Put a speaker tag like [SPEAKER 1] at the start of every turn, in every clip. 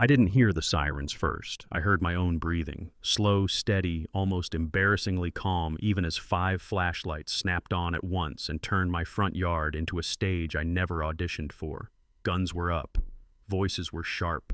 [SPEAKER 1] I didn't hear the sirens first. I heard my own breathing, slow, steady, almost embarrassingly calm, even as 5 flashlights snapped on at once and turned my front yard into a stage I never auditioned for. Guns were up, voices were sharp,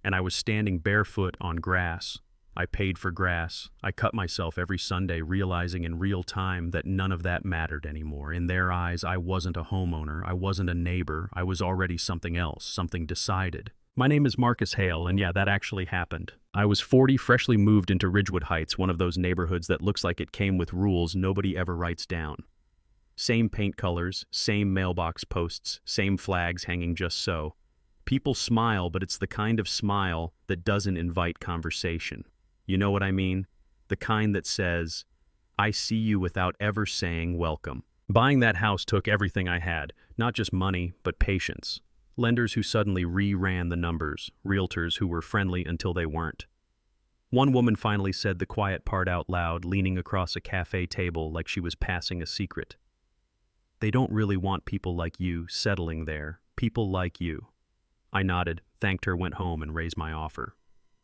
[SPEAKER 1] and I was standing barefoot on grass. I paid for grass. I cut myself every Sunday, realizing in real time that none of that mattered anymore. In their eyes, I wasn't a homeowner, I wasn't a neighbor, I was already something else, something decided. My name is Marcus Hale, and yeah, that actually happened. I was 40, freshly moved into Ridgewood Heights, one of those neighborhoods that looks like it came with rules nobody ever writes down. Same paint colors, same mailbox posts, same flags hanging just so. People smile, but it's the kind of smile that doesn't invite conversation. You know what I mean? The kind that says, I see you without ever saying welcome. Buying that house took everything I had, not just money, but patience. Lenders who suddenly re-ran the numbers, realtors who were friendly until they weren't. One woman finally said the quiet part out loud, leaning across a cafe table like she was passing a secret. They don't really want people like you settling there, people like you. I nodded, thanked her, went home, and raised my offer,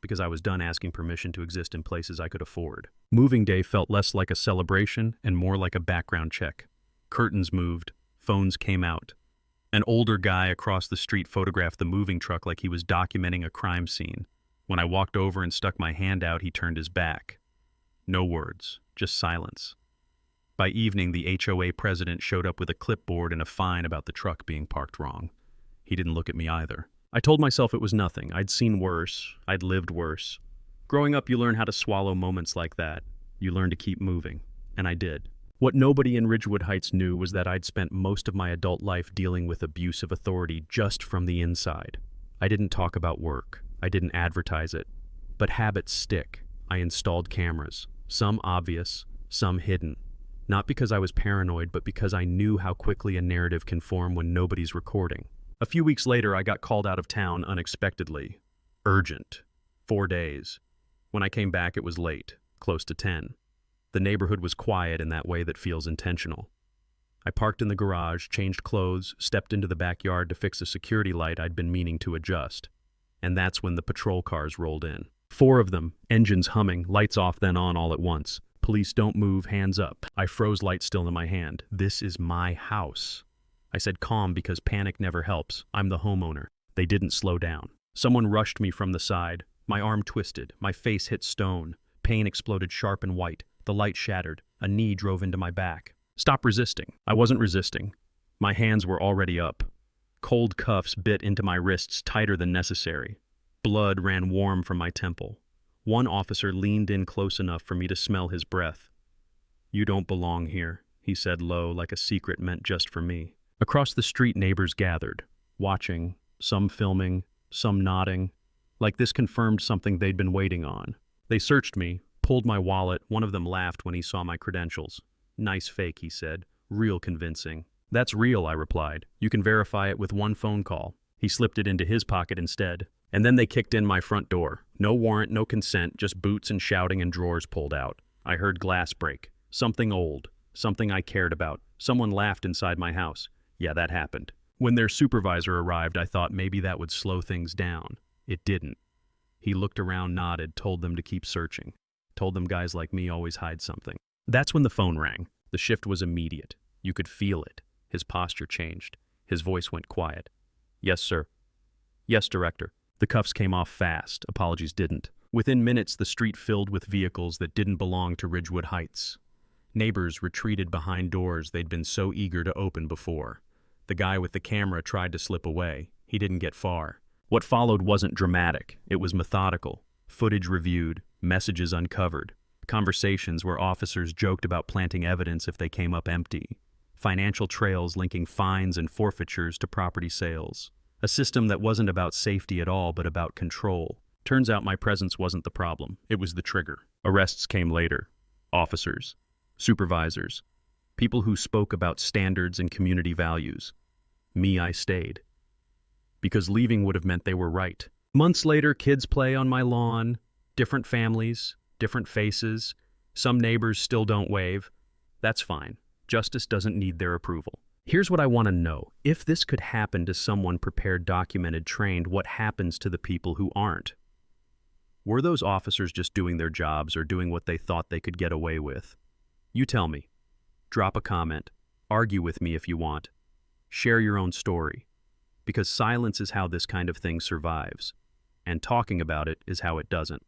[SPEAKER 1] because I was done asking permission to exist in places I could afford. Moving day felt less like a celebration and more like a background check. Curtains moved, phones came out. An older guy across the street photographed the moving truck like he was documenting a crime scene. When I walked over and stuck my hand out, he turned his back. No words, just silence. By evening, the HOA president showed up with a clipboard and a fine about the truck being parked wrong. He didn't look at me either. I told myself it was nothing. I'd seen worse. I'd lived worse. Growing up, you learn how to swallow moments like that. You learn to keep moving. And I did. What nobody in Ridgewood Heights knew was that I'd spent most of my adult life dealing with abuse of authority just from the inside. I didn't talk about work. I didn't advertise it. But habits stick. I installed cameras, some obvious, some hidden. Not because I was paranoid, but because I knew how quickly a narrative can form when nobody's recording. A few weeks later, I got called out of town unexpectedly. Urgent. 4 days. When I came back, it was late, close to 10. The neighborhood was quiet in that way that feels intentional. I parked in the garage, changed clothes, stepped into the backyard to fix a security light I'd been meaning to adjust. And that's when the patrol cars rolled in. 4 of them, engines humming, lights off then on all at once. Police don't move, hands up. I froze, light still in my hand. This is my house. I said calm because panic never helps. I'm the homeowner. They didn't slow down. Someone rushed me from the side. My arm twisted. My face hit stone. Pain exploded sharp and white. The light shattered. A knee drove into my back. Stop resisting. I wasn't resisting. My hands were already up. Cold cuffs bit into my wrists tighter than necessary. Blood ran warm from my temple. One officer leaned in close enough for me to smell his breath. You don't belong here, he said low, like a secret meant just for me. Across the street, neighbors gathered, watching, some filming, some nodding, like this confirmed something they'd been waiting on. They searched me, pulled my wallet. One of them laughed when he saw my credentials. Nice fake, he said. Real convincing. That's real, I replied. You can verify it with one phone call. He slipped it into his pocket instead. And then they kicked in my front door. No warrant, no consent, just boots and shouting and drawers pulled out. I heard glass break. Something old. Something I cared about. Someone laughed inside my house. Yeah, that happened. When their supervisor arrived, I thought maybe that would slow things down. It didn't. He looked around, nodded, told them to keep searching. Told them guys like me always hide something. That's when the phone rang. The shift was immediate. You could feel it. His posture changed. His voice went quiet. Yes, sir. Yes, director. The cuffs came off fast. Apologies didn't. Within minutes, the street filled with vehicles that didn't belong to Ridgewood Heights. Neighbors retreated behind doors they'd been so eager to open before. The guy with the camera tried to slip away. He didn't get far. What followed wasn't dramatic. It was methodical. Footage reviewed, messages uncovered, conversations where officers joked about planting evidence if they came up empty, financial trails linking fines and forfeitures to property sales. A system that wasn't about safety at all, but about control. Turns out my presence wasn't the problem. It was the trigger. Arrests came later. Officers, supervisors, people who spoke about standards and community values. Me, I stayed. Because leaving would have meant they were right. Months later, kids play on my lawn, different families, different faces. Some neighbors still don't wave. That's fine. Justice doesn't need their approval. Here's what I want to know. If this could happen to someone prepared, documented, trained, what happens to the people who aren't? Were those officers just doing their jobs or doing what they thought they could get away with? You tell me. Drop a comment. Argue with me if you want. Share your own story. Because silence is how this kind of thing survives, and talking about it is how it doesn't.